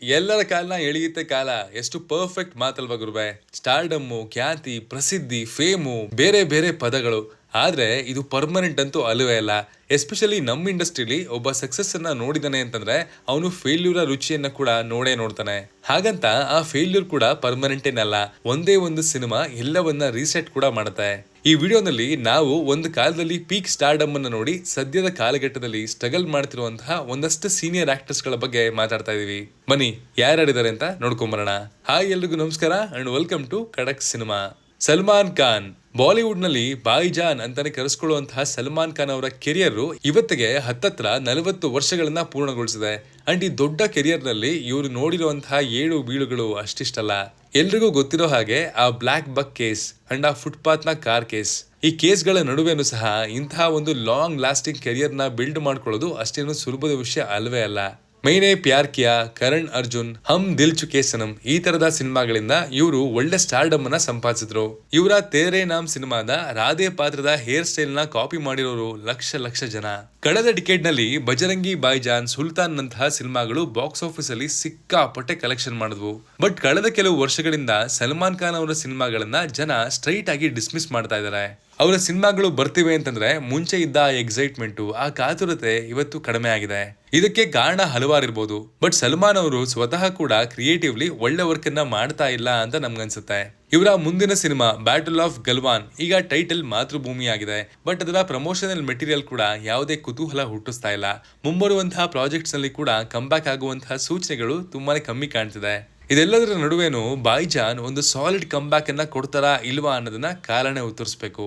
ಎಲ್ಲರ ಕಾಲನ ಎಳೆಯುತ್ತೆ ಕಾಲ ಎಷ್ಟು ಪರ್ಫೆಕ್ಟ್ ಮಾತಲ್ವಾ ಗುರುವೆ. ಸ್ಟಾರ್ಡಮ್ಮು, ಖ್ಯಾತಿ, ಪ್ರಸಿದ್ಧಿ, ಫೇಮು, ಬೇರೆ ಬೇರೆ ಪದಗಳು. ಆದ್ರೆ ಇದು ಪರ್ಮನೆಂಟ್ ಅಂತೂ ಅಲ್ಲವೇ ಅಲ್ಲ. ಎಸ್ಪೆಷಲಿ ನಮ್ಮ ಇಂಡಸ್ಟ್ರಿಲಿ ಒಬ್ಬ ಸಕ್ಸಸ್ ಅನ್ನ ನೋಡಿದಾನೆ ಅಂತಂದ್ರೆ ಅವನು ಫೇಲ್ಯೂರ ರುಚಿಯನ್ನ ಕೂಡ ನೋಡೇ ನೋಡ್ತಾನೆ. ಹಾಗಂತ ಆ ಫೇಲ್ಯೂರ್ ಕೂಡ ಪರ್ಮನೆಂಟ್ ಏನಲ್ಲ. ಒಂದೇ ಒಂದು ಸಿನಿಮಾ ಎಲ್ಲವನ್ನ ರೀಸೆಟ್ ಕೂಡ ಮಾಡುತ್ತೆ. ಈ ವಿಡಿಯೋನಲ್ಲಿ ನಾವು ಒಂದು ಕಾಲದಲ್ಲಿ ಪೀಕ್ ಸ್ಟಾರ್ಡಮ್ ಅನ್ನ ನೋಡಿ ಸದ್ಯದ ಕಾಲಘಟ್ಟದಲ್ಲಿ ಸ್ಟ್ರಗಲ್ ಮಾಡ್ತಿರುವಂತಹ ಒಂದಷ್ಟು ಸೀನಿಯರ್ ಆಕ್ಟರ್ಸ್ ಗಳ ಬಗ್ಗೆ ಮಾತಾಡ್ತಾ ಇದೀವಿ. ಬನ್ನಿ ಯಾರ್ಯಾರಿದ್ದಾರೆ ಅಂತ ನೋಡ್ಕೊಂಬರೋಣ. ಹಾಯ್ ಎಲ್ರಿಗೂ ನಮಸ್ಕಾರ ಅಂಡ್ ವೆಲ್ಕಮ್ ಟು ಖಡಕ್ ಸಿನಿಮಾ. ಸಲ್ಮಾನ್ ಖಾನ್ ಬಾಲಿವುಡ್ ನಲ್ಲಿ ಭಾಯಿಜಾನ್ ಅಂತಾನೆ ಕರೆಸ್ಕೊಳ್ಳುವಂತಹ ಸಲ್ಮಾನ್ ಖಾನ್ ಅವರ ಕೆರಿಯರ್ ಇವತ್ತಿಗೆ ಹತ್ತತ್ರ 40 ವರ್ಷಗಳನ್ನ ಪೂರ್ಣಗೊಳಿಸಿದೆ. ಅಂಡ್ ಈ ದೊಡ್ಡ ಕೆರಿಯರ್ ನಲ್ಲಿ ಇವರು ನೋಡಿರುವಂತಹ ಏಳು ಬೀಳುಗಳು ಅಷ್ಟಿಷ್ಟಲ್ಲ. ಎಲ್ರಿಗೂ ಗೊತ್ತಿರೋ ಹಾಗೆ ಆ ಬ್ಲಾಕ್ ಬಕ್ ಕೇಸ್ ಅಂಡ್ ಆ ಫುಟ್ಪಾತ್ ನ ಕಾರ್ ಕೇಸ್, ಈ ಕೇಸ್ಗಳ ನಡುವೆನೂ ಸಹ ಇಂತಹ ಒಂದು ಲಾಂಗ್ ಲಾಸ್ಟಿಂಗ್ ಕೆರಿಯರ್ ನ ಬಿಲ್ಡ್ ಮಾಡ್ಕೊಳ್ಳೋದು ಅಷ್ಟೇನು ಸುಲಭದ ವಿಷಯ ಅಲ್ವೇ ಅಲ್ಲ. ಮೈನೆ ಪ್ಯಾರ್ ಕಿಯಾ, ಕರಣ್ ಅರ್ಜುನ್, ಹಮ್ ದಿಲ್ ಚುಕೆ ಸನಮ್ ಈ ತರದ ಸಿನಿಮಾಗಳಿಂದ ಇವರು ಒಳ್ಳೆ ಸ್ಟಾರ್ಡಮ್ ಅನ್ನ ಸಂಪಾದಿಸಿದ್ರು. ಇವರ ತೇರೆ ನಾಮ್ ಸಿನಿಮಾದ ರಾಧೆ ಪಾತ್ರದ ಹೇರ್ ಸ್ಟೈಲ್ ನ ಕಾಪಿ ಮಾಡಿರೋರು ಲಕ್ಷ ಜನ. ಕಳೆದ ಡಿಕೇಡ್ ನಲ್ಲಿ ಬಜರಂಗಿ ಭಾಯಿಜಾನ್, ಸುಲ್ತಾನ್ ನಂತಹ ಸಿನಿಮಾಗಳು ಬಾಕ್ಸ್ ಆಫೀಸ್ ಅಲ್ಲಿ ಸಿಕ್ಕಾಪಟ್ಟೆ ಕಲೆಕ್ಷನ್ ಮಾಡಿದ್ವು. ಬಟ್ ಕಳೆದ ಕೆಲವು ವರ್ಷಗಳಿಂದ ಸಲ್ಮಾನ್ ಖಾನ್ ಅವರ ಸಿನಿಮಾಗಳನ್ನ ಜನ ಸ್ಟ್ರೈಟ್ ಆಗಿ ಡಿಸ್ಮಿಸ್ ಮಾಡ್ತಾ ಇದ್ದಾರೆ. ಅವರ ಸಿನಿಮಾಗಳು ಬರ್ತಿವೆ ಅಂತಂದ್ರೆ ಮುಂಚೆ ಇದ್ದ ಎಕ್ಸೈಟ್ಮೆಂಟ್, ಆ ಕಾತುರತೆ ಇವತ್ತು ಕಡಿಮೆ ಆಗಿದೆ. ಇದಕ್ಕೆ ಕಾರಣ ಹಲವಾರಿರ್ಬೋದು. ಬಟ್ ಸಲ್ಮಾನ್ ಅವರು ಸ್ವತಃ ಕೂಡ ಕ್ರಿಯೇಟಿವ್ಲಿ ಒಳ್ಳೆ ವರ್ಕ್ ಅನ್ನ ಮಾಡ್ತಾ ಇಲ್ಲ ಅಂತ ನಮ್ಗನ್ಸುತ್ತೆ. ಇವರ ಮುಂದಿನ ಸಿನಿಮಾ ಬ್ಯಾಟಲ್ ಆಫ್ ಗಲ್ವಾನ್ ಈಗ ಟೈಟಲ್ ಮಾತೃಭೂಮಿ ಆಗಿದೆ. ಬಟ್ ಅದರ ಪ್ರಮೋಷನಲ್ ಮೆಟೀರಿಯಲ್ ಕೂಡ ಯಾವುದೇ ಕುತೂಹಲ ಹುಟ್ಟಿಸ್ತಾ ಇಲ್ಲ. ಮುಂಬರುವಂತಹ ಪ್ರಾಜೆಕ್ಟ್ಸ್ ನಲ್ಲಿ ಕೂಡ ಕಂಬ್ಯಾಕ್ ಆಗುವಂತಹ ಸೂಚನೆಗಳು ತುಂಬಾನೇ ಕಮ್ಮಿ ಕಾಣ್ತಿದೆ. ಇದೆಲ್ಲದರ ನಡುವೆನೂ ಭಾಯಿಜಾನ್ ಒಂದು ಸಾಲಿಡ್ ಕಂಬ್ಯಾಕ್ ಅನ್ನ ಕೊಡ್ತಾರಾ ಇಲ್ವಾ ಅನ್ನೋದನ್ನ ಕಾಲನೇ ಉತ್ತರಿಸಬೇಕು.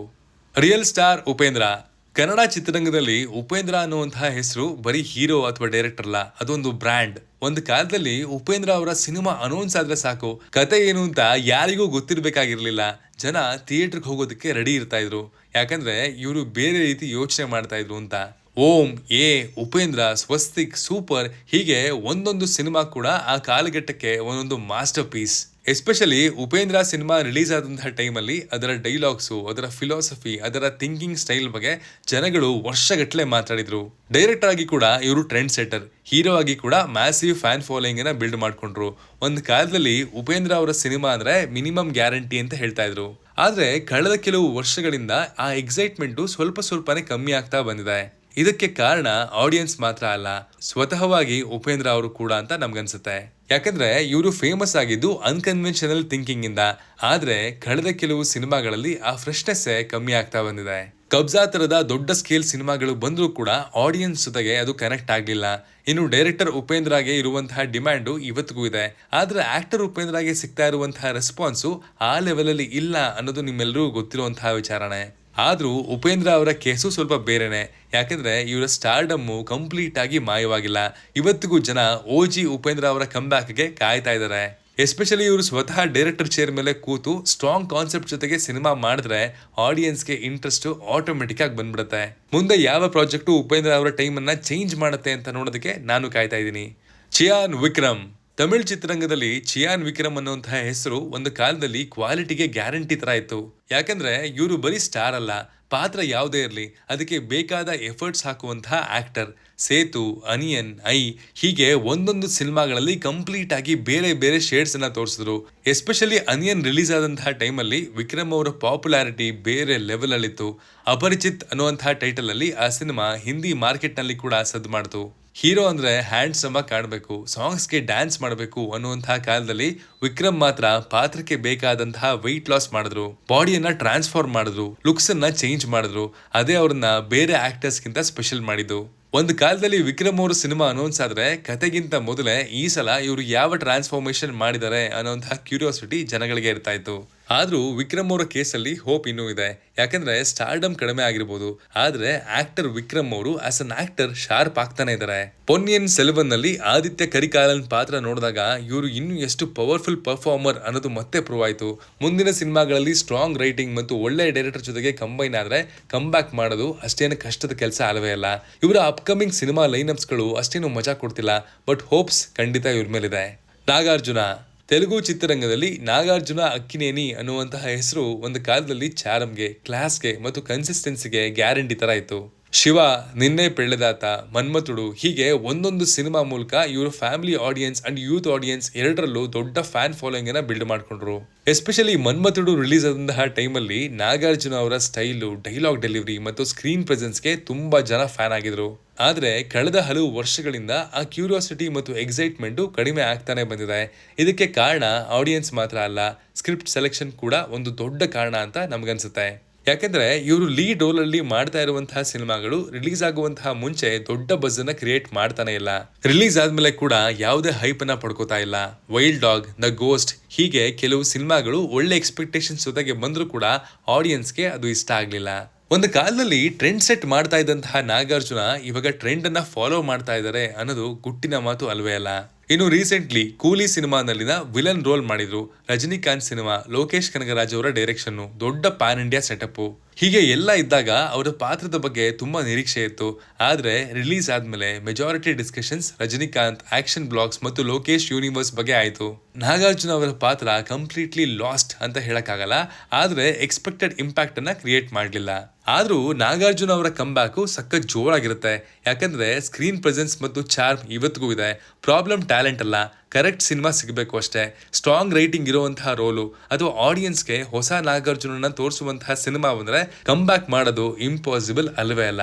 Real star Upendra. ಕನ್ನಡ ಚಿತ್ರರಂಗದಲ್ಲಿ ಉಪೇಂದ್ರ ಅನ್ನುವಂತಹ ಹೆಸರು ಬರೀ ಹೀರೋ ಅಥವಾ ಡೈರೆಕ್ಟರ್ ಅಲ್ಲ, ಅದೊಂದು ಬ್ರ್ಯಾಂಡ್. ಒಂದು ಕಾಲದಲ್ಲಿ ಉಪೇಂದ್ರ ಅವರ ಸಿನಿಮಾ ಅನೌನ್ಸ್ ಆದ್ರೆ ಸಾಕು, ಕತೆ ಏನು ಅಂತ ಯಾರಿಗೂ ಗೊತ್ತಿರ್ಬೇಕಾಗಿರ್ಲಿಲ್ಲ. ಜನ ಥಿಯೇಟರ್ಗೆ ಹೋಗೋದಕ್ಕೆ ರೆಡಿ ಇರ್ತಾ ಇದ್ರು. ಯಾಕಂದ್ರೆ ಇವರು ಬೇರೆ ರೀತಿ ಯೋಚನೆ ಮಾಡ್ತಾ ಇದ್ರು ಅಂತ. ಓಂ, ಎ, ಉಪೇಂದ್ರ, ಸ್ವಸ್ತಿಕ್, ಸೂಪರ್ ಹೀಗೆ ಒಂದೊಂದು ಸಿನಿಮಾ ಕೂಡ ಆ ಕಾಲಘಟ್ಟಕ್ಕೆ ಒಂದೊಂದು masterpiece. Especially Upendra cinema release ಆದಂತಹ ಟೈಮಲ್ಲಿ ಅದರ ಡೈಲಾಗ್ಸು, ಅದರ ಫಿಲಾಸಫಿ, ಅದರ ಥಿಂಕಿಂಗ್ ಸ್ಟೈಲ್ ಬಗ್ಗೆ ಜನಗಳು ವರ್ಷಗಟ್ಟಲೆ ಮಾತಾಡಿದ್ರು. ಡೈರೆಕ್ಟರ್ ಆಗಿ ಕೂಡ ಇವರು ಟ್ರೆಂಡ್ ಸೆಟ್ಟರ್, ಹೀರೋ ಆಗಿ ಕೂಡ ಮ್ಯಾಸಿವ್ ಫ್ಯಾನ್ ಫಾಲೋಯಿಂಗ್ ಅನ್ನ ಬಿಲ್ಡ್ ಮಾಡ್ಕೊಂಡ್ರು. ಒಂದು ಕಾಲದಲ್ಲಿ ಉಪೇಂದ್ರ ಅವರ ಸಿನಿಮಾ ಅಂದ್ರೆ ಮಿನಿಮಮ್ ಗ್ಯಾರಂಟಿ ಅಂತ ಹೇಳ್ತಾ ಇದ್ರು. ಆದ್ರೆ ಕಳೆದ ಕೆಲವು ವರ್ಷಗಳಿಂದ ಆ ಎಕ್ಸೈಟ್ಮೆಂಟ್ ಸ್ವಲ್ಪನೇ ಕಮ್ಮಿ ಆಗ್ತಾ ಬಂದಿದೆ. ಇದಕ್ಕೆ ಕಾರಣ ಆಡಿಯನ್ಸ್ ಮಾತ್ರ ಅಲ್ಲ, ಸ್ವತಃವಾಗಿ ಉಪೇಂದ್ರ ಅವರು ಕೂಡ ಅಂತ ನಮ್ಗನ್ಸುತ್ತೆ. ಯಾಕಂದ್ರೆ ಇವರು ಫೇಮಸ್ ಆಗಿದ್ದು ಅನ್ಕನ್ವೆನ್ಷನಲ್ ಥಿಂಕಿಂಗ್ ಇಂದ. ಆದ್ರೆ ಕಳೆದ ಕೆಲವು ಸಿನಿಮಾಗಳಲ್ಲಿ ಆ ಫ್ರೆಶ್ನೆಸ್ ಕಮ್ಮಿ ಆಗ್ತಾ ಬಂದಿದೆ. ಕಬ್ಜಾ ತರದ ದೊಡ್ಡ ಸ್ಕೇಲ್ ಸಿನಿಮಾಗಳು ಬಂದ್ರೂ ಕೂಡ ಆಡಿಯನ್ಸ್ ಜೊತೆಗೆ ಅದು ಕನೆಕ್ಟ್ ಆಗ್ಲಿಲ್ಲ. ಇನ್ನು ಡೈರೆಕ್ಟರ್ ಉಪೇಂದ್ರಗೆ ಇರುವಂತಹ ಡಿಮ್ಯಾಂಡು ಇವತ್ತಿಗೂ ಇದೆ. ಆದ್ರೆ ಆಕ್ಟರ್ ಉಪೇಂದ್ರಗೆ ಸಿಗ್ತಾ ಇರುವಂತಹ ರೆಸ್ಪಾನ್ಸು ಆ ಲೆವೆಲ್ ಅಲ್ಲಿ ಇಲ್ಲ ಅನ್ನೋದು ನಿಮ್ಮೆಲ್ಲರಿಗೂ ಗೊತ್ತಿರುವಂತಹ ವಿಚಾರಣೆ. ಆದ್ರೂ ಉಪೇಂದ್ರ ಅವರ ಕೇಸು ಸ್ವಲ್ಪ ಬೇರೆನೆ. ಯಾಕಂದ್ರೆ ಇವರ ಸ್ಟಾರ್ಡಮ್ಮು ಕಂಪ್ಲೀಟ್ ಆಗಿ ಮಾಯವಾಗಿಲ್ಲ. ಇವತ್ತಿಗೂ ಜನ ಓಜಿ ಉಪೇಂದ್ರ ಅವರ ಕಂಬ್ಯಾಕ್ಗೆ ಕಾಯ್ತಾ ಇದ್ದಾರೆ. ಎಸ್ಪೆಷಲಿ ಇವರು ಸ್ವತಃ ಡೈರೆಕ್ಟರ್ ಚೇರ್ ಮೇಲೆ ಕೂತು ಸ್ಟ್ರಾಂಗ್ ಕಾನ್ಸೆಪ್ಟ್ ಜೊತೆಗೆ ಸಿನಿಮಾ ಮಾಡಿದ್ರೆ ಆಡಿಯನ್ಸ್ಗೆ ಇಂಟ್ರೆಸ್ಟ್ ಆಟೋಮೆಟಿಕ್ ಆಗಿ ಬಂದ್ಬಿಡುತ್ತೆ. ಮುಂದೆ ಯಾವ ಪ್ರಾಜೆಕ್ಟು ಉಪೇಂದ್ರ ಅವರ ಟೈಮ್ ಅನ್ನ ಚೇಂಜ್ ಮಾಡುತ್ತೆ ಅಂತ ನೋಡೋದಕ್ಕೆ ನಾನು ಕಾಯ್ತಾ ಇದ್ದೀನಿ. ಚಿಯಾನ್ ವಿಕ್ರಮ್. ತಮಿಳ್ ಚಿತ್ರರಂಗದಲ್ಲಿ ಚಿಯಾನ್ ವಿಕ್ರಮ್ ಅನ್ನುವಂತಹ ಹೆಸರು ಒಂದು ಕಾಲದಲ್ಲಿ ಕ್ವಾಲಿಟಿಗೆ ಗ್ಯಾರಂಟಿ ತರ ಇತ್ತು. ಯಾಕಂದ್ರೆ ಇವರು ಬರೀ ಸ್ಟಾರ್ ಅಲ್ಲ, ಪಾತ್ರ ಯಾವುದೇ ಇರಲಿ ಅದಕ್ಕೆ ಬೇಕಾದ ಎಫರ್ಟ್ಸ್ ಹಾಕುವಂತಹ ಆಕ್ಟರ್. ಸೇತು, ಅನಿಯನ್, ಐ ಹೀಗೆ ಒಂದೊಂದು ಸಿನಿಮಾಗಳಲ್ಲಿ ಕಂಪ್ಲೀಟ್ ಆಗಿ ಬೇರೆ ಬೇರೆ ಶೇಡ್ಸ್ ಅನ್ನ ತೋರಿಸಿದ್ರು. ಎಸ್ಪೆಷಲಿ ಅನಿಯನ್ ರಿಲೀಸ್ ಆದಂತಹ ಟೈಮಲ್ಲಿ ವಿಕ್ರಮ್ ಅವರ ಪಾಪ್ಯುಲಾರಿಟಿ ಬೇರೆ ಲೆವೆಲ್ ಅಲ್ಲಿತ್ತು. ಅಪರಿಚಿತ್ ಅನ್ನುವಂತಹ ಟೈಟಲ್ ಅಲ್ಲಿ ಆ ಸಿನಿಮಾ ಹಿಂದಿ ಮಾರ್ಕೆಟ್ ನಲ್ಲಿ ಕೂಡ ಸದ್ದು ಮಾಡ್ತು. ಹೀರೋ ಅಂದ್ರೆ ಹ್ಯಾಂಡ್ಸಮ್ ಆಗಿ ಕಾಣಬೇಕು, ಸಾಂಗ್ಸ್ಗೆ ಡ್ಯಾನ್ಸ್ ಮಾಡಬೇಕು ಅನ್ನುವಂತಹ ಕಾಲದಲ್ಲಿ ವಿಕ್ರಮ್ ಮಾತ್ರ ಪಾತ್ರಕ್ಕೆ ಬೇಕಾದಂತಹ ವೆಯ್ಟ್ ಲಾಸ್ ಮಾಡಿದ್ರು, ಬಾಡಿಯನ್ನ ಟ್ರಾನ್ಸ್ಫಾರ್ಮ್ ಮಾಡಿದ್ರು, ಲುಕ್ಸ್ ಅನ್ನ ಚೇಂಜ್ ಮಾಡಿದ್ರು. ಅದೇ ಅವ್ರನ್ನ ಬೇರೆ ಆಕ್ಟರ್ಸ್ ಗಿಂತ ಸ್ಪೆಷಲ್ ಮಾಡಿದ್ದು. ಒಂದು ಕಾಲದಲ್ಲಿ ವಿಕ್ರಮ್ ಅವರು ಸಿನಿಮಾ ಅನೌನ್ಸ್ ಆದ್ರೆ ಕತೆಗಿಂತ ಮೊದಲೇ ಈ ಸಲ ಇವರು ಯಾವ ಟ್ರಾನ್ಸ್ಫಾರ್ಮೇಶನ್ ಮಾಡಿದ್ದಾರೆ ಅನ್ನೋಂತಹ ಕ್ಯೂರಿಯಾಸಿಟಿ ಜನಗಳಿಗೆ ಇರ್ತಾ ಇತ್ತು. ಆದ್ರೂ ವಿಕ್ರಮ್ ಅವರ ಕೇಸಲ್ಲಿ ಹೋಪ್ ಇನ್ನೂ ಇದೆ. ಯಾಕಂದ್ರೆ ಸ್ಟಾರ್ಡಮ್ ಕಡಿಮೆ ಆಗಿರ್ಬೋದು, ಆದ್ರೆ ಆಕ್ಟರ್ ವಿಕ್ರಮ್ ಅವರು ಆಸ್ ಅನ್ ಆಕ್ಟರ್ ಶಾರ್ಪ್ ಆಗ್ತಾನೆ ಇದ್ದಾರೆ. ಪೊನ್ನಿಯಿನ್ ಸೆಲ್ವನ್ ನಲ್ಲಿ ಆದಿತ್ಯ ಕರಿಕಾಲನ್ ಪಾತ್ರ ನೋಡಿದಾಗ ಇವರು ಇನ್ನೂ ಎಷ್ಟು ಪವರ್ಫುಲ್ ಪರ್ಫಾರ್ಮರ್ ಅನ್ನೋದು ಮತ್ತೆ ಪ್ರೂವ್ ಆಯ್ತು. ಮುಂದಿನ ಸಿನಿಮಾಗಳಲ್ಲಿ ಸ್ಟ್ರಾಂಗ್ ರೈಟಿಂಗ್ ಮತ್ತು ಒಳ್ಳೆ ಡೈರೆಕ್ಟರ್ ಜೊತೆಗೆ ಕಂಬೈನ್ ಆದ್ರೆ ಕಮ್ ಬ್ಯಾಕ್ ಮಾಡೋದು ಅಷ್ಟೇನು ಕಷ್ಟದ ಕೆಲಸ ಅಲ್ಲವೇ ಅಲ್ಲ. ಇವರ ಅಪ್ಕಮಿಂಗ್ ಸಿನಿಮಾ ಲೈನ್ಅಪ್ಸ್ ಗಳು ಅಷ್ಟೇನು ಮಜಾ ಕೊಡ್ತಿಲ್ಲ. ಬಟ್ ಹೋಪ್ಸ್ ಖಂಡಿತ ಇವ್ರ ಮೇಲಿದೆ. ನಾಗಾರ್ಜುನ. ತೆಲುಗು ಚಿತ್ರರಂಗದಲ್ಲಿ ನಾಗಾರ್ಜುನ ಅಕ್ಕಿನೇನಿ ಅನ್ನುವಂತಹ ಹೆಸರು ಒಂದು ಕಾಲದಲ್ಲಿ ಚಾರಮ್ಗೆ, ಕ್ಲಾಸ್ಗೆ ಮತ್ತು ಕನ್ಸಿಸ್ಟೆನ್ಸಿಗೆ ಗ್ಯಾರಂಟಿ ತರ ಇತ್ತು. ಶಿವ, ನಿನ್ನೆ ಪೆಳ್ಳೆದಾತ, ಮನ್ಮಥುಡು ಹೀಗೆ ಒಂದೊಂದು ಸಿನಿಮಾ ಮೂಲಕ ಇವರು family audience and youth audience ಎರಡರಲ್ಲೂ ದೊಡ್ಡ ಫ್ಯಾನ್ ಫಾಲೋಯಿಂಗ್ ಅನ್ನ ಬಿಲ್ಡ್ ಮಾಡ್ಕೊಂಡ್ರು. ಎಸ್ಪೆಷಲಿ ಮನ್ಮಥುಡು ರಿಲೀಸ್ ಆದಂತಹ ಟೈಮಲ್ಲಿ ನಾಗಾರ್ಜುನ ಅವರ ಸ್ಟೈಲು, ಡೈಲಾಗ್ ಡೆಲಿವರಿ ಮತ್ತು ಸ್ಕ್ರೀನ್ ಪ್ರೆಸೆನ್ಸ್ಗೆ ತುಂಬಾ ಜನ ಫ್ಯಾನ್ ಆಗಿದ್ರು. ಆದ್ರೆ ಕಳೆದ ಹಲವು ವರ್ಷಗಳಿಂದ ಆ ಕ್ಯೂರಿಯಾಸಿಟಿ ಮತ್ತು ಎಕ್ಸೈಟ್ಮೆಂಟ್ ಕಡಿಮೆ ಆಗ್ತಾನೆ ಬಂದಿದೆ. ಇದಕ್ಕೆ ಕಾರಣ ಆಡಿಯನ್ಸ್ ಮಾತ್ರ ಅಲ್ಲ, ಸ್ಕ್ರಿಪ್ಟ್ ಸೆಲೆಕ್ಷನ್ ಕೂಡ ಒಂದು ದೊಡ್ಡ ಕಾರಣ ಅಂತ ನಮ್ಗನ್ಸುತ್ತೆ. ಯಾಕೆಂದ್ರೆ ಇವರು ಲೀಡ್ ರೋಲ್ ಅಲ್ಲಿ ಮಾಡ್ತಾ ಇರುವಂತಹ ಸಿನಿಮಾಗಳು ರಿಲೀಸ್ ಆಗುವಂತಹ ಮುಂಚೆ ದೊಡ್ಡ ಬಜ್ ಅನ್ನ ಕ್ರಿಯೇಟ್ ಮಾಡ್ತಾನೆ ಇಲ್ಲ. ರಿಲೀಸ್ ಆದ್ಮೇಲೆ ಕೂಡ ಯಾವುದೇ ಹೈಪ್ ಅನ್ನ ಪಡ್ಕೋತಾ ಇಲ್ಲ. ವೈಲ್ಡ್ ಡಾಗ್, ದ ಗೋಸ್ಟ್ ಹೀಗೆ ಕೆಲವು ಸಿನಿಮಾಗಳು ಒಳ್ಳೆ ಎಕ್ಸ್ಪೆಕ್ಟೇಷನ್ಸ್ ಜೊತೆಗೆ ಬಂದ್ರು ಕೂಡ ಆಡಿಯನ್ಸ್ಗೆ ಅದು ಇಷ್ಟ ಆಗ್ಲಿಲ್ಲ. ಒಂದು ಕಾಲದಲ್ಲಿ ಟ್ರೆಂಡ್ ಸೆಟ್ ಮಾಡ್ತಾ ಇದ್ದಂತಹ ನಾಗಾರ್ಜುನ ಇವಾಗ ಟ್ರೆಂಡ್ ಅನ್ನ ಫಾಲೋ ಮಾಡ್ತಾ ಇದ್ದಾರೆ ಅನ್ನೋದು ಗುಟ್ಟಿನ ಮಾತು ಅಲ್ವೇ ಅಲ್ಲ. ಇನ್ನು ರೀಸೆಂಟ್ಲಿ ಕೂಲಿ ಸಿನಿಮಾನಲ್ಲಿನ ವಿಲನ್ ರೋಲ್ ಮಾಡಿದ್ರು. ರಜನಿಕಾಂತ್ ಸಿನಿಮಾ, ಲೋಕೇಶ್ ಕನಗರಾಜ್ ಅವರ ಡೈರೆಕ್ಷನ್, ದೊಡ್ಡ ಪ್ಯಾನ್ ಇಂಡಿಯಾ ಸೆಟಪ್ ಹೀಗೆ ಎಲ್ಲ ಇದ್ದಾಗ ಅವರ ಪಾತ್ರದ ಬಗ್ಗೆ ತುಂಬಾ ನಿರೀಕ್ಷೆ ಇತ್ತು. ಆದ್ರೆ ರಿಲೀಸ್ ಆದ್ಮೇಲೆ majority discussions Rajinikanth, action blogs ಮತ್ತು ಲೋಕೇಶ್ ಯೂನಿವರ್ಸ್ ಬಗ್ಗೆ ಆಯ್ತು. ನಾಗಾರ್ಜುನ ಅವರ ಪಾತ್ರ ಕಂಪ್ಲೀಟ್ಲಿ ಲಾಸ್ಟ್ ಅಂತ ಹೇಳಕ್ಕಾಗಲ್ಲ, ಆದ್ರೆ ಎಕ್ಸ್ಪೆಕ್ಟೆಡ್ ಇಂಪ್ಯಾಕ್ಟ್ ಅನ್ನ ಕ್ರಿಯೇಟ್ ಮಾಡ್ಲಿಲ್ಲ. ಆದ್ರೂ ನಾಗಾರ್ಜುನ ಅವರ ಕಂಬ್ಯಾಕು ಸಖತ್ ಜೋರಾಗಿರುತ್ತೆ. ಯಾಕಂದ್ರೆ ಸ್ಕ್ರೀನ್ ಪ್ರೆಸೆನ್ಸ್ ಮತ್ತು ಚಾರ್ಮ್ ಇವತ್ತಿಗೂ ಇದೆ. ಪ್ರಾಬ್ಲಮ್ ಟ್ಯಾಲೆಂಟ್ ಅಲ್ಲ, ಕರೆಕ್ಟ್ ಸಿನಿಮಾ ಸಿಗಬೇಕು ಅಷ್ಟೇ. ಸ್ಟ್ರಾಂಗ್ ರೈಟಿಂಗ್ ಇರುವಂತಹ ರೋಲು ಅಥವಾ ಆಡಿಯನ್ಸ್ಗೆ ಹೊಸ ನಾಗಾರ್ಜುನನ್ನ ತೋರಿಸುವಂತಹ ಸಿನಿಮಾ ಬಂದ್ರೆ ಕಂಬ್ಯಾಕ್ ಮಾಡೋದು ಇಂಪಾಸಿಬಲ್ ಅಲ್ವೇ ಅಲ್ಲ.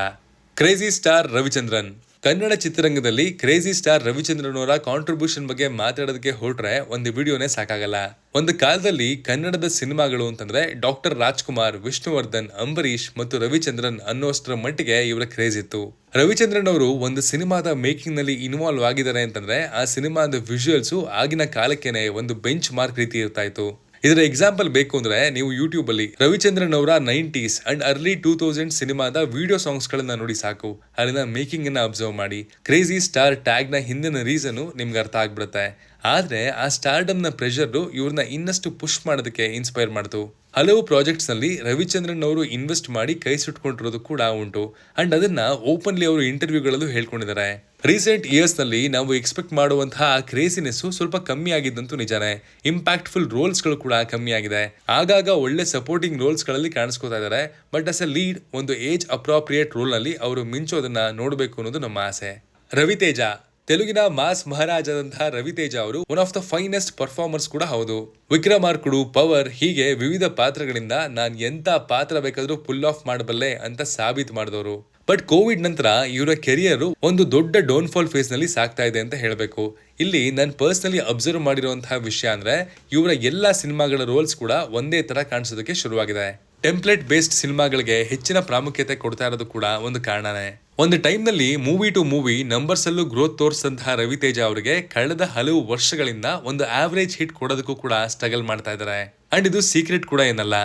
Crazy star Ravichandran. ಕನ್ನಡ ಚಿತ್ರರಂಗದಲ್ಲಿ ಕ್ರೇಜಿ ಸ್ಟಾರ್ ರವಿಚಂದ್ರನ್ ಅವರ ಕಾಂಟ್ರಿಬ್ಯೂಷನ್ ಬಗ್ಗೆ ಮಾತಾಡೋದಕ್ಕೆ ಹೊರಟ್ರೆ ಒಂದು ವಿಡಿಯೋನೇ ಸಾಕಾಗಲ್ಲ. ಒಂದು ಕಾಲದಲ್ಲಿ ಕನ್ನಡದ ಸಿನಿಮಾಗಳು ಅಂತಂದ್ರೆ ಡಾಕ್ಟರ್ ರಾಜ್ಕುಮಾರ್, ವಿಷ್ಣುವರ್ಧನ್, ಅಂಬರೀಶ್ ಮತ್ತು ರವಿಚಂದ್ರನ್ ಅನ್ನೋಷ್ಟರ ಮಟ್ಟಿಗೆ ಇವರ ಕ್ರೇಜ್ ಇತ್ತು. ರವಿಚಂದ್ರನ್ ಅವರು ಒಂದು ಸಿನಿಮಾದ ಮೇಕಿಂಗ್ ನಲ್ಲಿ ಇನ್ವಾಲ್ವ್ ಆಗಿದ್ದಾರೆ ಅಂತಂದ್ರೆ ಆ ಸಿನಿಮಾದ ವಿಜುವಲ್ಸ್ ಆಗಿನ ಕಾಲಕ್ಕೇನೆ ಒಂದು ಬೆಂಚ್ ಮಾರ್ಕ್ ರೀತಿ ಇರ್ತಾ ಇತ್ತು. ಇದರ ಎಕ್ಸಾಂಪಲ್ ಬೇಕು ಅಂದ್ರೆ ನೀವು ಯೂಟ್ಯೂಬ್ ಅಲ್ಲಿ ರವಿಚಂದ್ರನ್ ಅವರ 90s ಅಂಡ್ ಅರ್ಲಿ 2000 ಸಿನಿಮಾದ ವಿಡಿಯೋ ಸಾಂಗ್ಸ್ ಗಳನ್ನ ನೋಡಿ ಸಾಕು. ಅಲ್ಲಿನ ಮೇಕಿಂಗ್ ಅನ್ನ ಅಬ್ಸರ್ವ್ ಮಾಡಿ. ಕ್ರೇಜಿ ಸ್ಟಾರ್ ಟ್ಯಾಗ್ ನ ಹಿಂದಿನ ರೀಸನ್ ನಿಮ್ಗೆ ಅರ್ಥ ಆಗ್ಬಿಡುತ್ತೆ. ಆದ್ರೆ ಆ ಸ್ಟಾರ್ಡಮ್ ನ ಪ್ರೆಷರ್ ಇವ್ರನ್ನ ಇನ್ನಷ್ಟು ಪುಷ್ ಮಾಡೋದಕ್ಕೆ ಇನ್ಸ್ಪೈರ್ ಮಾಡ್ತು. ಹಲವು ಪ್ರಾಜೆಕ್ಟ್ಸ್ ನಲ್ಲಿ ರವಿಚಂದ್ರನ್ ಅವರು ಇನ್ವೆಸ್ಟ್ ಮಾಡಿ ಕೈ ಸುಟ್ಕೊಂಡಿರೋದು ಕೂಡ ಉಂಟು. ಅಂಡ್ ಅದನ್ನ ಓಪನ್ಲಿ ಅವರು ಇಂಟರ್ವ್ಯೂಗಳಲ್ಲೂ ಹೇಳ್ಕೊಂಡಿದ್ದಾರೆ. ರೀಸೆಂಟ್ ಇಯರ್ಸ್ ನಲ್ಲಿ ನಾವು ಎಕ್ಸ್ಪೆಕ್ಟ್ ಮಾಡುವಂತಹ ಕ್ರೇಜಿನೆಸ್ ಸ್ವಲ್ಪ ಕಮ್ಮಿ ಆಗಿದ್ದಂತೂ ನಿಜಾನೇ. ಇಂಪ್ಯಾಕ್ಟ್ಫುಲ್ ರೋಲ್ಸ್ ಗಳು ಕೂಡ ಕಮ್ಮಿ ಆಗಿದೆ. ಆಗಾಗ ಒಳ್ಳೆ ಸಪೋರ್ಟಿಂಗ್ ರೋಲ್ಸ್ ಗಳಲ್ಲಿ ಕಾಣಿಸ್ಕೋತಾ ಇದ್ದಾರೆ. ಬಟ್ ಅಸ್ ಎ ಲೀಡ್ ಒಂದು ಏಜ್ ಅಪ್ರಾಪ್ರಿಯೇಟ್ ರೋಲ್ ನಲ್ಲಿ ಅವರು ಮಿಂಚೋದನ್ನ ನೋಡಬೇಕು ಅನ್ನೋದು ನಮ್ಮ ಆಸೆ. ರವಿತೇಜ. ತೆಲುಗಿನ ಮಾಸ್ ಮಹಾರಾಜಾದಂತಹ ರವಿತೇಜ ಅವರು one of the finest performers ಕೂಡ ಹೌದು. ವಿಕ್ರಮಾರ್ಕುಡು, ಪವರ್ ಹೀಗೆ ವಿವಿಧ ಪಾತ್ರಗಳಿಂದ ನಾನ್ ಎಂತ ಪಾತ್ರ ಬೇಕಾದ್ರೂ ಪುಲ್ ಆಫ್ ಮಾಡಬಲ್ಲೆ ಅಂತ ಸಾಬೀತು ಮಾಡಿದವರು. ಬಟ್ ಕೋವಿಡ್ ನಂತರ ಇವರ ಕೆರಿಯರ್ ಒಂದು ದೊಡ್ಡ ಡೌನ್ಫಾಲ್ ಫೇಸ್ ನಲ್ಲಿ ಸಾಕ್ತಾ ಇದೆ ಅಂತ ಹೇಳಬೇಕು. ಇಲ್ಲಿ ನಾನು ಪರ್ಸನಲಿ ಅಬ್ಸರ್ವ್ ಮಾಡಿರುವಂತಹ ವಿಷಯ ಅಂದ್ರೆ ಇವರ ಎಲ್ಲಾ ಸಿನಿಮಾಗಳ ರೋಲ್ಸ್ ಕೂಡ ಒಂದೇ ತರ ಕಾಣಿಸೋದಕ್ಕೆ ಶುರುವಾಗಿದೆ. ಟೆಂಪ್ಲೇಟ್ ಬೇಸ್ಡ್ ಸಿನಿಮಾಗಳಿಗೆ ಹೆಚ್ಚಿನ ಪ್ರಾಮುಖ್ಯತೆ ಕೊಡ್ತಾ ಇರೋದು ಕೂಡ ಒಂದು ಕಾರಣನೇ. ಒಂದು ಟೈಮ್ ನಲ್ಲಿ ಮೂವಿ ಟು ಮೂವಿ ನಂಬರ್ಸ್ ಅಲ್ಲೂ ಗ್ರೋತ್ ತೋರಿಸಿದಂತಹ ರವಿತೇಜ ಅವರಿಗೆ ಕಳೆದ ಹಲವು ವರ್ಷಗಳಿಂದ ಒಂದು ಆವರೇಜ್ ಹಿಟ್ ಕೊಡೋದಕ್ಕೂ ಕೂಡ ಸ್ಟ್ರಗಲ್ ಮಾಡ್ತಾ ಇದ್ದಾರೆ. ಅಂಡ್ ಇದು ಸೀಕ್ರೆಟ್ ಕೂಡ ಏನಲ್ಲ.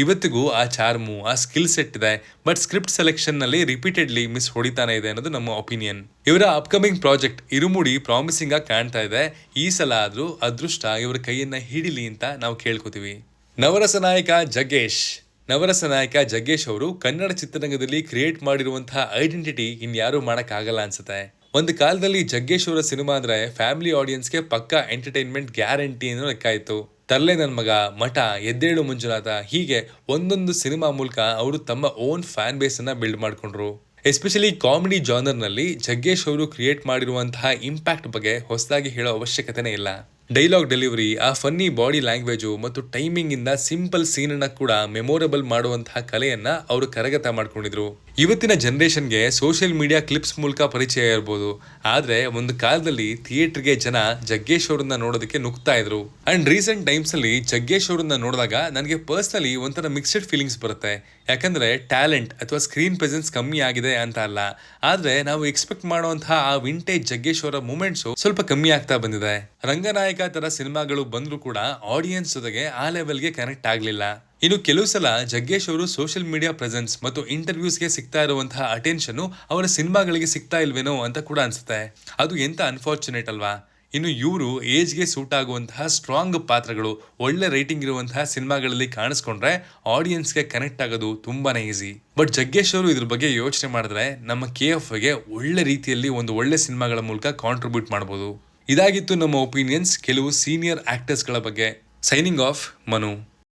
ಇವತ್ತಿಗೂ ಆ ಚಾರ್ಮು, ಆ ಸ್ಕಿಲ್ ಸೆಟ್ ಇದೆ. ಬಟ್ ಸ್ಕ್ರಿಪ್ಟ್ ಸೆಲೆಕ್ಷನ್ ನಲ್ಲಿ ರಿಪೀಟೆಡ್ಲಿ ಮಿಸ್ ಹೊಡಿತಾನೆ ಇದೆ ಅನ್ನೋದು ನಮ್ಮ ಒಪಿನಿಯನ್. ಇವರ ಅಪ್ಕಮಿಂಗ್ ಪ್ರಾಜೆಕ್ಟ್ ಇರುಮುಡಿ ಪ್ರಾಮಿಸಿಂಗ್ ಆಗಿ ಕಾಣ್ತಾ ಇದೆ. ಈ ಸಲ ಆದ್ರೂ ಅದೃಷ್ಟ ಇವರ ಕೈಯನ್ನ ಹಿಡಿಲಿ ಅಂತ ನಾವು ಕೇಳ್ಕೊತೀವಿ. ನವರಸ ನಾಯಕ ಜಗ್ಗೇಶ್. ನವರಸ ನಾಯಕ ಜಗ್ಗೇಶ್ ಅವರು ಕನ್ನಡ ಚಿತ್ರರಂಗದಲ್ಲಿ ಕ್ರಿಯೇಟ್ ಮಾಡಿರುವಂತಹ ಐಡೆಂಟಿಟಿ ಇನ್ಯಾರು ಮಾಡಕ್ ಆಗಲ್ಲ ಅನ್ಸುತ್ತೆ. ಒಂದು ಕಾಲದಲ್ಲಿ ಜಗ್ಗೇಶ್ ಅವರ ಸಿನಿಮಾ ಅಂದ್ರೆ ಫ್ಯಾಮಿಲಿ ಆಡಿಯನ್ಸ್ಗೆ ಪಕ್ಕಾ ಎಂಟರ್ಟೈನ್ಮೆಂಟ್ ಗ್ಯಾರಂಟಿ ಅನ್ನೋ ಲೆಕ್ಕ ಇತ್ತು. ತರ್ಲೆ ನನ್ ಮಗ, ಮಠ, ಎದ್ದೇಳು ಮಂಜುನಾಥ ಹೀಗೆ ಒಂದೊಂದು ಸಿನಿಮಾ ಮೂಲಕ ಅವರು ತಮ್ಮ ಓನ್ ಫ್ಯಾನ್ ಬೇಸ್ ಅನ್ನ ಬಿಲ್ಡ್ ಮಾಡ್ಕೊಂಡ್ರು. ಎಸ್ಪೆಷಲಿ ಕಾಮಿಡಿ ಜಾನರ್ ನಲ್ಲಿ ಜಗ್ಗೇಶ್ ಅವರು ಕ್ರಿಯೇಟ್ ಮಾಡಿರುವಂತಹ ಇಂಪ್ಯಾಕ್ಟ್ ಬಗ್ಗೆ ಹೊಸದಾಗಿ ಹೇಳೋ ಅವಶ್ಯಕತೆನೇ ಇಲ್ಲ. ಡೈಲಾಗ್ ಡೆಲಿವರಿ, ಆ ಫನ್ನಿ ಬಾಡಿ ಲ್ಯಾಂಗ್ವೇಜು ಮತ್ತು ಟೈಮಿಂಗ್ ಇಂದ ಸಿಂಪಲ್ ಸೀನ್ ಅನ್ನ ಕೂಡ ಮೆಮೊರೇಬಲ್ ಮಾಡುವಂತಹ ಕಲೆಯನ್ನ ಅವರು ಕರಗತ ಮಾಡ್ಕೊಂಡಿದ್ರು. ಇವತ್ತಿನ ಜನರೇಷನ್ಗೆ ಸೋಷಿಯಲ್ ಮೀಡಿಯಾ ಕ್ಲಿಪ್ಸ್ ಮೂಲಕ ಪರಿಚಯ ಇರಬಹುದು. ಆದ್ರೆ ಒಂದು ಕಾಲದಲ್ಲಿ ಥಿಯೇಟರ್ಗೆ ಜನ ಜಗ್ಗೇಶ್ ಅವರನ್ನ ನೋಡೋದಕ್ಕೆ ನುಗ್ತಾ ಇದ್ರು. ಅಂಡ್ ರೀಸೆಂಟ್ ಟೈಮ್ಸ್ ಅಲ್ಲಿ ಜಗ್ಗೇಶ್ ಅವರನ್ನ ನೋಡಿದಾಗ ನನಗೆ ಪರ್ಸನಲಿ ಒಂಥರ ಮಿಕ್ಸ್ಡ್ ಫೀಲಿಂಗ್ಸ್ ಬರುತ್ತೆ. ಯಾಕಂದ್ರೆ ಟ್ಯಾಲೆಂಟ್ ಅಥವಾ ಸ್ಕ್ರೀನ್ ಪ್ರೆಸೆನ್ಸ್ ಕಮ್ಮಿ ಆಗಿದೆ ಅಂತ ಅಲ್ಲ, ಆದ್ರೆ ನಾವು ಎಕ್ಸ್ಪೆಕ್ಟ್ ಮಾಡುವಂತಹ ಆ ವಿಂಟೇಜ್ ಜಗ್ಗೇಶ್ ಅವರ ಮೂಮೆಂಟ್ಸ್ ಸ್ವಲ್ಪ ಕಮ್ಮಿ ಆಗ್ತಾ ಬಂದಿದೆ. ರಂಗನಾಯಕ ತರ ಸಿನಿಮಾಗಳು ಬಂದ್ರು ಕೂಡ ಆಡಿಯನ್ಸ್ ಜೊತೆಗೆ ಆ ಲೆವೆಲ್ಗೆ ಕನೆಕ್ಟ್ ಆಗ್ಲಿಲ್ಲ. ಇನ್ನು ಕೆಲವು ಸಲ ಜಗ್ಗೇಶ್ ಅವರು ಸೋಷಿಯಲ್ ಮೀಡಿಯಾ ಪ್ರೆಸೆನ್ಸ್ ಮತ್ತು ಇಂಟರ್ವ್ಯೂಸ್ಗೆ ಸಿಗ್ತಾ ಇರುವಂತಹ ಅಟೆನ್ಷನ್ ಅವರ ಸಿನಿಮಾಗಳಿಗೆ ಸಿಗ್ತಾ ಇಲ್ವೇನೋ ಅಂತ ಕೂಡ ಅನ್ಸುತ್ತೆ. ಅದು ಎಂತ ಅನ್ಫಾರ್ಚುನೇಟ್ ಅಲ್ವಾ. ಇನ್ನು ಇವರು ಏಜ್ಗೆ ಸೂಟ್ ಆಗುವಂತಹ ಸ್ಟ್ರಾಂಗ್ ಪಾತ್ರಗಳು, ಒಳ್ಳೆ ರೈಟಿಂಗ್ ಇರುವಂತಹ ಸಿನಿಮಾಗಳಲ್ಲಿ ಕಾಣಿಸ್ಕೊಂಡ್ರೆ ಆಡಿಯನ್ಸ್ಗೆ ಕನೆಕ್ಟ್ ಆಗೋದು ತುಂಬಾನೇ ಈಸಿ. ಬಟ್ ಜಗ್ಗೇಶ್ ಅವರು ಇದ್ರ ಬಗ್ಗೆ ಯೋಚನೆ ಮಾಡಿದ್ರೆ ನಮ್ಮ KFಗೆ ಒಳ್ಳೆ ರೀತಿಯಲ್ಲಿ ಒಂದು ಒಳ್ಳೆ ಸಿನಿಮಾಗಳ ಮೂಲಕ ಕಾಂಟ್ರಿಬ್ಯೂಟ್ ಮಾಡಬಹುದು. ಇದಾಗಿತ್ತು ನಮ್ಮ ಒಪಿನಿಯನ್ಸ್ ಕೆಲವು ಸೀನಿಯರ್ ಆಕ್ಟರ್ಸ್ಗಳ ಬಗ್ಗೆ. Signing off, Manu.